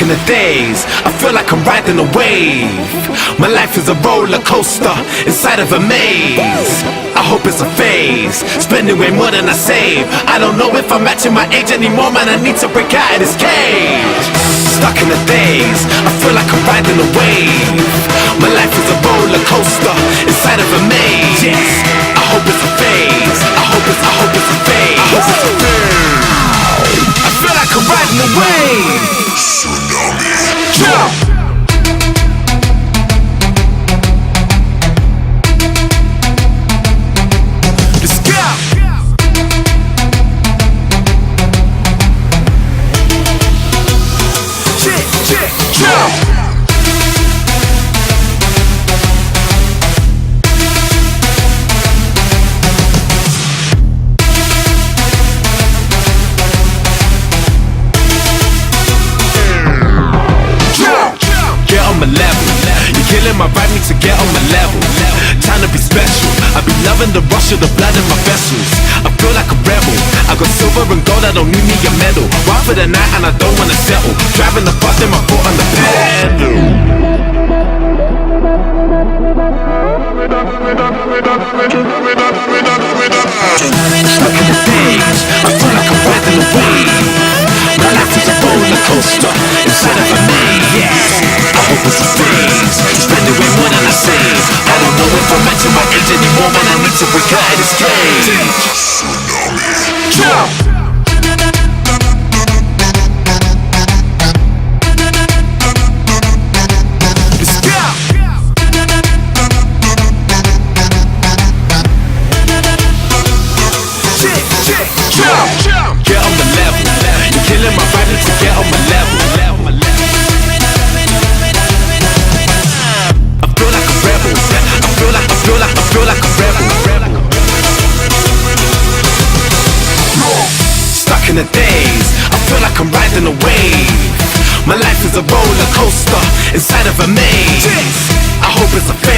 in the days, I feel like I'm riding a wave. My life is a roller coaster inside of a maze. I hope it's a phase, spending way more than I save. I don't know if I'm matching my age anymore, man, I need to break out of this cage. Stuck in the days, I feel like I'm riding a wave. My life is a roller coaster inside of a maze. Yes, I hope it's a phase, I hope it's a phase, I hope it's a phase. I feel like I'm riding a wave. Tsunami. Jump. My vibe needs to get on my level. Time to be special. I be loving the rush of the blood in my vessels. I feel like a rebel. I got silver and gold, I don't need me a medal. Wild for the night and I don't wanna settle. Driving the bus in my foot on the pedal. Stuck in the days, I feel like I'm riding a wave. My life is a roller coaster inside of a maze. Yes, I hope it's a phase. Spending way more than I save. I don't know if I'm matching my age anymore, man, I need to break out of this cage. Tsunami. Jump. Get on the level. You're killing my vibe, need to get on my level. I feel like a rebel. I feel like a rebel. Stuck in the days, I feel like I'm riding a wave. My life is a roller coaster inside of a maze. I hope it's a phase.